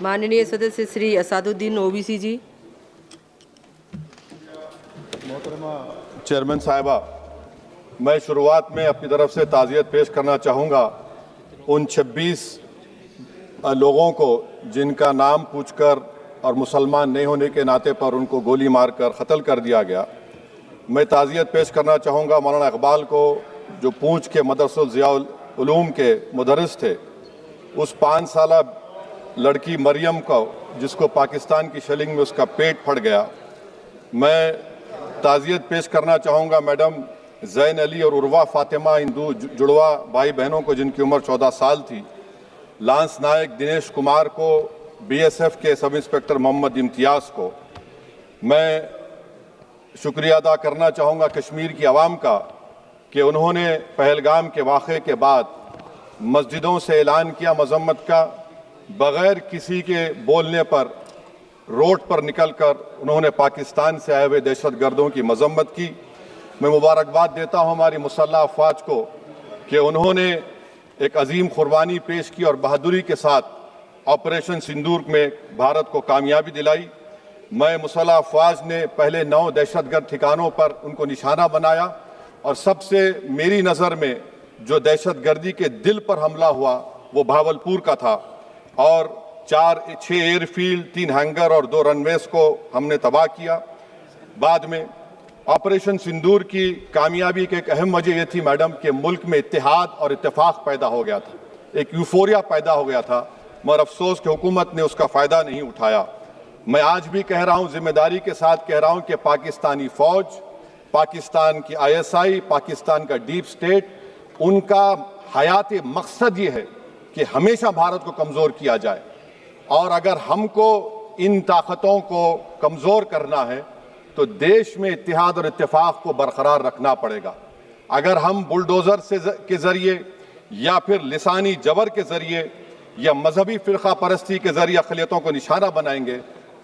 माननीय सदस्य श्री असादुद्दीन ओवैसी जी। मोहतरमा चेयरमैन साहिबा, मैं शुरुआत में अपनी तरफ से ताज़ियत पेश करना चाहूँगा उन 26 लोगों को जिनका नाम पूछकर और मुसलमान नहीं होने के नाते पर उनको गोली मारकर कत्ल कर दिया गया। मैं ताज़ियत पेश करना चाहूँगा मौलाना इकबाल को, जो पूंछ के मदरसुल ज़ियाउल उलूम के मुदर्रिस थे, उस 5 साला लड़की मरियम को जिसको पाकिस्तान की शेलिंग में उसका पेट फट गया। मैं ताज़ियत पेश करना चाहूँगा मैडम ज़ैन अली और उर्वा फातिमा, हिंदू जुड़वा भाई बहनों को जिनकी उम्र 14 साल थी, लांस नायक दिनेश कुमार को, बीएसएफ के सब इंस्पेक्टर मोहम्मद इम्तियाज़ को। मैं शुक्रिया अदा करना चाहूँगा कश्मीर की आवाम का कि उन्होंने पहलगाम के वाक़े के बाद मस्जिदों से ऐलान किया मजम्मत का, बग़ैर किसी के बोलने पर रोड पर निकलकर उन्होंने पाकिस्तान से आए हुए दहशतगर्दों की मजम्मत की। मैं मुबारकबाद देता हूँ हमारी मुसल्लह अफ़वाज को कि उन्होंने एक अजीम कुर्बानी पेश की और बहादुरी के साथ ऑपरेशन सिंदूर में भारत को कामयाबी दिलाई। मैं मुसल्लह अफ़वाज ने पहले 9 दहशतगर्द ठिकानों पर उनको निशाना बनाया और सबसे मेरी नज़र में जो दहशतगर्दी के दिल पर हमला हुआ वो भावलपुर का था और 6 एयरफील्ड, 3 हैंगर और 2 रनवेज को हमने तबाह किया। बाद में ऑपरेशन सिंदूर की कामयाबी की एक अहम वजह यह थी मैडम कि मुल्क में इत्तेहाद और इत्तेफाक पैदा हो गया था, एक यूफोरिया पैदा हो गया था, मगर अफसोस कि हुकूमत ने उसका फ़ायदा नहीं उठाया। मैं आज भी कह रहा हूँ, जिम्मेदारी के साथ कह रहा हूँ कि पाकिस्तानी फ़ौज, पाकिस्तान की ISI, पाकिस्तान का डीप स्टेट, उनका हयाती मकसद ये है कि हमेशा भारत को कमज़ोर किया जाए और अगर हमको इन ताकतों को कमज़ोर करना है तो देश में इत्तेहाद और इत्तेफाक को बरकरार रखना पड़ेगा। अगर हम बुलडोज़र के ज़रिए या फिर लिसानी जबर के ज़रिए या मजहबी फ़िरक़ा परस्ती के ज़रिए अक़लियतों को निशाना बनाएंगे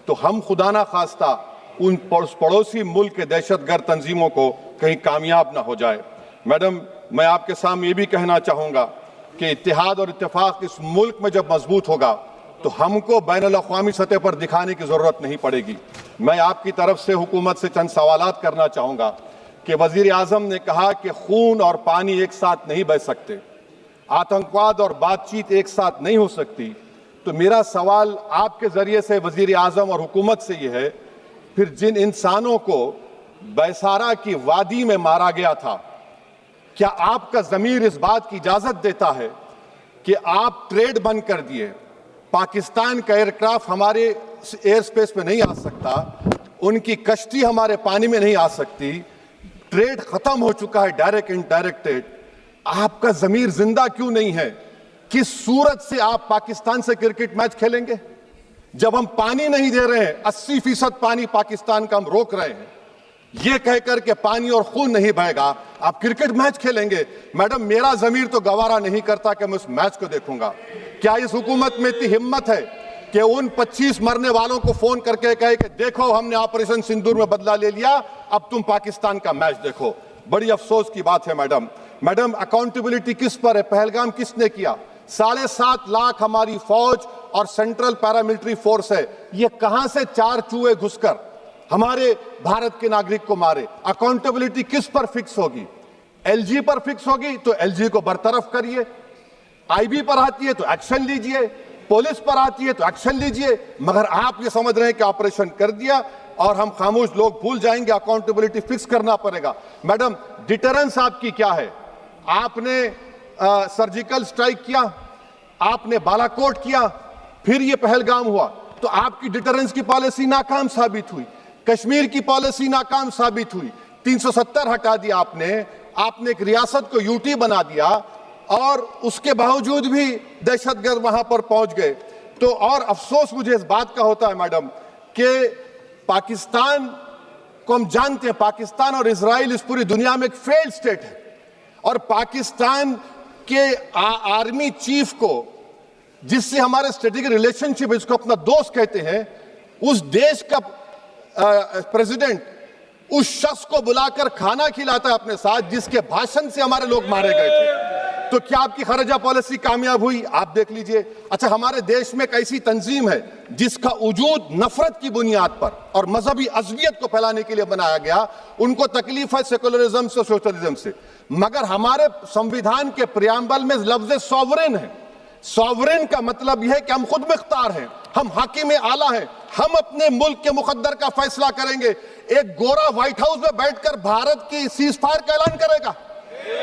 तो हम खुदा ना खास्ता उन पड़ोसी मुल्क के दहशतगर्द तंजीमों को कहीं कामयाब ना हो जाए। मैडम, मैं आपके सामने ये भी कहना चाहूँगा कि इत्तेहाद और इत्तेफाक इस मुल्क में जब मजबूत होगा तो हमको बैनुल-अक़वामी सतह पर दिखाने की ज़रूरत नहीं पड़ेगी। मैं आपकी तरफ से हुकूमत से चंद सवालात करना चाहूँगा कि वज़ीर आज़म ने कहा कि खून और पानी एक साथ नहीं बह सकते, आतंकवाद और बातचीत एक साथ नहीं हो सकती। तो मेरा सवाल आपके ज़रिए से वज़ीर आज़म और हुकूमत से ये है, फिर जिन इंसानों को बैसारा की वादी में मारा गया था, क्या आपका ज़मीर इस बात की इजाज़त देता है कि आप ट्रेड बंद कर दिए, पाकिस्तान का एयरक्राफ्ट हमारे एयर स्पेस में नहीं आ सकता, उनकी कश्ती हमारे पानी में नहीं आ सकती, ट्रेड ख़त्म हो चुका है डायरेक्ट इनडायरेक्टेड, आपका ज़मीर जिंदा क्यों नहीं है? किस सूरत से आप पाकिस्तान से क्रिकेट मैच खेलेंगे जब हम पानी नहीं दे रहे हैं? 80% पानी पाकिस्तान का हम रोक रहे हैं, ये कहकर के पानी और खून नहीं बहेगा, आप क्रिकेट मैच खेलेंगे? मैडम, मेरा ज़मीर तो गवारा नहीं करता कि मैं उस मैच को देखूंगा। क्या इस हुकूमत में इतनी हिम्मत है कि उन 25 मरने वालों को फोन करके कहे कि देखो हमने ऑपरेशन सिंदूर में बदला ले लिया, अब तुम पाकिस्तान का मैच देखो? बड़ी अफसोस की बात है मैडम, अकाउंटेबिलिटी किस पर है? पहलगाम किसने किया? 7.5 लाख हमारी फौज और सेंट्रल पैरामिलिट्री फोर्स है, ये कहां से 4 चूहे घुसकर हमारे भारत के नागरिक को मारे? अकाउंटेबिलिटी किस पर फिक्स होगी? LG पर फिक्स होगी तो LG को बरतरफ करिए, IB पर आती है तो एक्शन लीजिए, पुलिस पर आती है तो एक्शन लीजिए, मगर आप ये समझ रहे हैं कि ऑपरेशन कर दिया और हम खामोश लोग भूल जाएंगे। अकाउंटेबिलिटी फिक्स करना पड़ेगा। मैडम, डिटरेंस आपकी क्या है? आपने सर्जिकल स्ट्राइक किया, आपने बालाकोट किया, फिर ये पहलगाम हुआ, तो आपकी डिटरेंस की पॉलिसी नाकाम साबित हुई, कश्मीर की पॉलिसी नाकाम साबित हुई, 370 हटा दिया आपने एक रियासत को UT बना दिया और उसके बावजूद भी दहशतगर्द वहां पर पहुंच गए। तो और अफसोस मुझे इस बात का होता है मैडम कि पाकिस्तान को हम जानते हैं, पाकिस्तान और इजराइल इस पूरी दुनिया में एक फेल्ड स्टेट है और पाकिस्तान के आर्मी चीफ को, जिससे हमारे स्ट्रेटेजिक रिलेशनशिप, इसको अपना दोस्त कहते हैं, उस देश का प्रेसिडेंट उस शख्स को बुलाकर खाना खिलाता है अपने साथ जिसके भाषण से हमारे लोग मारे गए थे। तो क्या आपकी खारजा पॉलिसी कामयाब हुई? आप देख लीजिए। अच्छा, हमारे देश में एक ऐसी तंजीम है जिसका वजूद नफरत की बुनियाद पर और मजहबी अज़वियत को फैलाने के लिए बनाया गया। उनको तकलीफ है सेकुलरिज्म से, सोशलिज्म से, मगर हमारे संविधान के प्रियम्बल में लफ्ज सॉवरेन है। सॉवरेन का मतलब यह है कि हम खुद मुख्तार हैं, हम हाकिम आला हैं, हम अपने मुल्क के मुकद्दर का फैसला करेंगे। एक गोरा व्हाइट हाउस में बैठकर भारत की सीज फायर का ऐलान करेगा?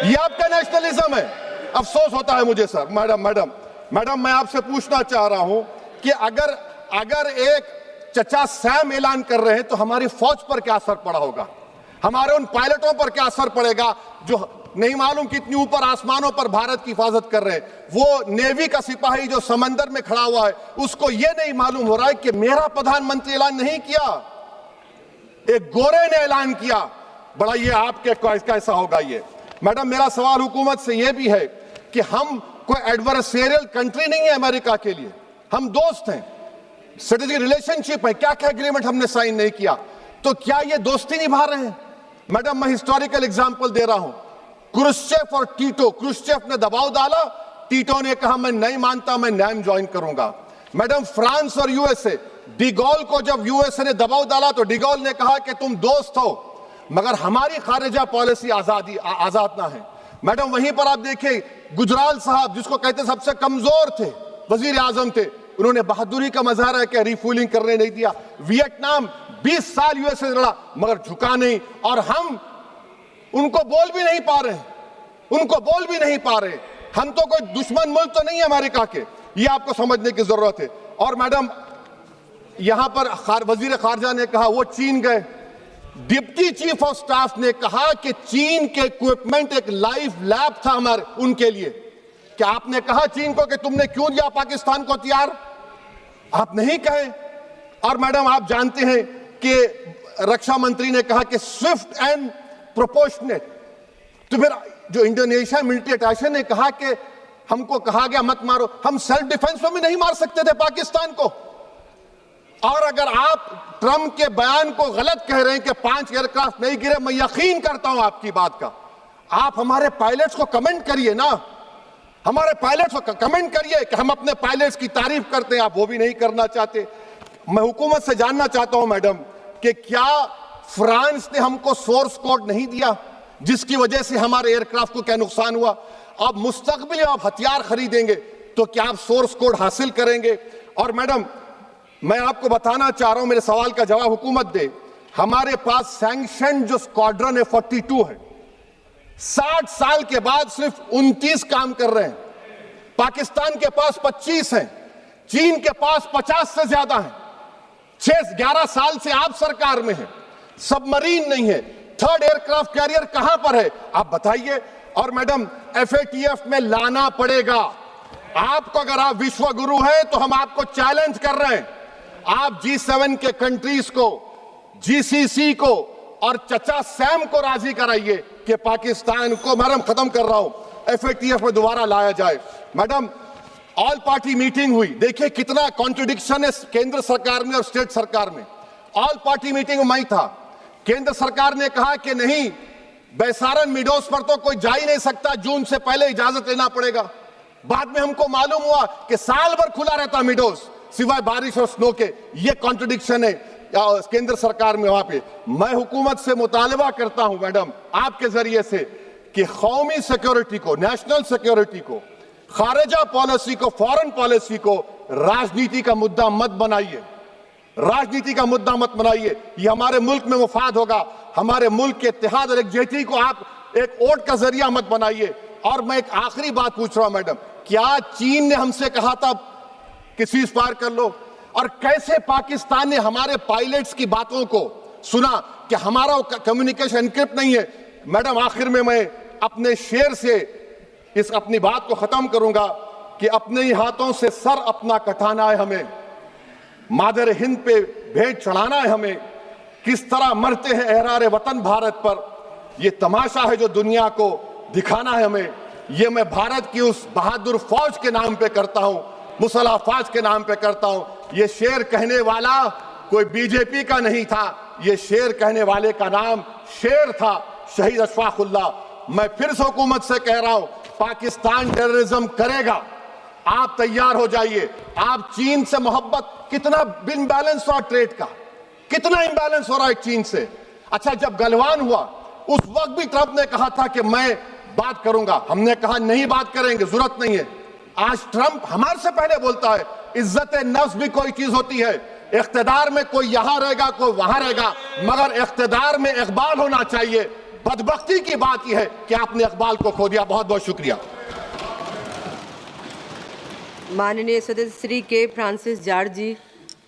यह आपका नेशनलिज्म है? अफसोस होता है मुझे सर। मैडम मैं आपसे पूछना चाह रहा हूं कि अगर एक चचा सैम ऐलान कर रहे हैं तो हमारी फौज पर क्या असर पड़ा होगा? हमारे उन पायलटों पर क्या असर पड़ेगा जो नहीं मालूम कितनी ऊपर आसमानों पर भारत की हिफाजत कर रहे हैं? वो नेवी का सिपाही जो समंदर में खड़ा हुआ है, उसको यह नहीं मालूम हो रहा है कि मेरा प्रधानमंत्री ऐलान नहीं किया, एक गोरे ने ऐलान किया। बड़ा ये आपके कैसा होगा ये? मैडम मेरा सवाल हुकूमत से यह भी है कि हम कोई एडवर्सेरियल कंट्री नहीं है अमेरिका के लिए, हम दोस्त हैं, स्ट्रेटेजिक रिलेशनशिप है। क्या क्या एग्रीमेंट हमने साइन नहीं किया, तो क्या ये दोस्ती निभा रहे हैं? मैडम मैं हिस्टोरिकल एग्जांपल दे रहा हूं, क्रुश्चेव और टीटो। क्रुश्चेव ने दबाव डाला, टीटो ने कहा मैं नहीं मानता, मैं नैम ज्वाइन करूंगा। मैडम फ्रांस और यूएसए, डिगोल को जब यूएसए ने दबाव डाला तो डिगोल ने कहा कि तुम दोस्त हो मगर हमारी खारिजा पॉलिसी आजाद ना है। मैडम वहीं पर आप देखिए गुजराल साहब, जिसको कहते सबसे कमजोर थे, वजीर आजम थे, उन्होंने बहादुरी का मजारा किया, रिफूलिंग करने नहीं दिया। वियतनाम 20 साल यूएसए से लड़ा मगर झुका नहीं, और हम उनको बोल भी नहीं पा रहे, हम तो कोई दुश्मन मुल्क तो नहीं है अमेरिका के, ये आपको समझने की जरूरत है। और मैडम यहां पर वजीर खारजा ने कहा वो चीन गए, डिप्टी चीफ ऑफ स्टाफ ने कहा कि चीन के इक्विपमेंट एक लाइव लैब था हमारे उनके लिए। क्या आपने कहा चीन को कि तुमने क्यों दिया पाकिस्तान को हथियार? आप नहीं कहे। और मैडम आप जानते हैं कि रक्षा मंत्री ने कहा कि स्विफ्ट एंड प्रोपोर्शनेट, तो फिर जो इंडोनेशिया मिलिट्री अटैचे ने कहा कि हमको कहा गया मत मारो, हम सेल्फ डिफेंस में भी नहीं मार सकते थे पाकिस्तान को। और अगर आप ट्रंप के बयान को गलत कह रहे हैं कि 5 एयरक्राफ्ट नहीं गिरे, मैं यकीन करता हूं आपकी बात का, आप हमारे पायलट्स को कमेंट करिए ना, हमारे पायलट्स को कमेंट करिए कि हम अपने पायलट्स की तारीफ करते हैं, आप वो भी नहीं करना चाहते। मैं हुकूमत से जानना चाहता हूं मैडम कि क्या फ्रांस ने हमको सोर्स कोड नहीं दिया जिसकी वजह से हमारे एयरक्राफ्ट को क्या नुकसान हुआ? अब मुस्तकबिल में आप हथियार खरीदेंगे तो क्या आप सोर्स कोड हासिल करेंगे? और मैडम मैं आपको बताना चाह रहा हूं, मेरे सवाल का जवाब हुकूमत दे, हमारे पास सैंक्शन जो स्क्वाड्रन है 42 है, 60 साल के बाद सिर्फ 29 काम कर रहे हैं। पाकिस्तान के पास 25 हैं, चीन के पास 50 से ज्यादा हैं। 11 साल से आप सरकार में हैं, सबमरीन नहीं है, थर्ड एयरक्राफ्ट कैरियर कहां पर है आप बताइए। और मैडम FATF में लाना पड़ेगा आपको। अगर आप विश्व गुरु हैं तो हम आपको चैलेंज कर रहे हैं, आप G7 के कंट्रीज को, GCC को और चचा सैम को राजी कराइए कि पाकिस्तान को, मैडम खत्म कर रहा हूं, FATF में दोबारा लाया जाए। मैडम ऑल पार्टी मीटिंग हुई, देखिए कितना कॉन्ट्रडिक्शन है केंद्र सरकार में और स्टेट सरकार में। ऑल पार्टी मीटिंग में मैं था, केंद्र सरकार ने कहा कि नहीं, बैसारन मिडोस पर तो कोई जा ही नहीं सकता, जून से पहले इजाजत लेना पड़ेगा। बाद में हमको मालूम हुआ कि साल भर खुला रहता मिडोस सिवाय बारिश और स्नो के। ये कॉन्ट्रडिक्शन है केंद्र सरकार में। वहां पे मैं हुकूमत से मुतालबा करता हूं मैडम आपके जरिए से कि कौमी सिक्योरिटी को, नेशनल सिक्योरिटी को, खारिजा पॉलिसी को, फॉरेन पॉलिसी को राजनीति का मुद्दा मत बनाइए, राजनीति का मुद्दा मत बनाइए। ये हमारे मुल्क में मुफाद होगा, हमारे मुल्क के इत्तेहाद और एकजुटती को आप एक वोट का जरिया मत बनाइए। और मैं एक आखिरी बात पूछ रहा हूं मैडम, क्या चीन ने हमसे कहा था कि सीज फायर कर लो? और कैसे पाकिस्तान ने हमारे पायलट्स की बातों को सुना कि हमारा कम्युनिकेशन एनक्रिप्ट नहीं है? मैडम आखिर में मैं अपने शेर से इस अपनी बात को खत्म करूंगा कि अपने ही हाथों से सर अपना कटाना है हमें, मादर हिंद पे भेंट चढ़ाना है हमें, किस तरह मरते हैं एहरार वतन भारत पर, ये तमाशा है जो दुनिया को दिखाना है हमें। ये मैं भारत की उस बहादुर फौज के नाम पे करता हूं, मुसल्ह फौज के नाम पे करता हूं। ये शेर कहने वाला कोई बीजेपी का नहीं था, ये शेर कहने वाले का नाम शेर था, शहीद अशफाकुल्लाह। मैं फिर से हुकूमत से कह रहा हूं, पाकिस्तान टेररिज्म करेगा, आप तैयार हो जाइए। आप चीन से मोहब्बत, कितना इम्बैलेंस हुआ ट्रेड का, कितना इम्बैलेंस हो रहा है चीन से। अच्छा, जब गलवान हुआ उस वक्त भी ट्रंप ने कहा था कि मैं बात करूंगा, हमने कहा नहीं बात करेंगे, जरूरत नहीं है। आज ट्रंप हमारे से पहले बोलता है। इज्जत नफ्स भी कोई चीज होती है, इख्तिदार में कोई यहां रहेगा कोई वहां रहेगा, मगर इख्तिदार में इकबाल होना चाहिए। बदबख्ती की बात यह है कि आपने इकबाल को खो दिया। बहुत बहुत शुक्रिया। माननीय सदस्य श्री के फ्रांसिस जॉर्ज जी।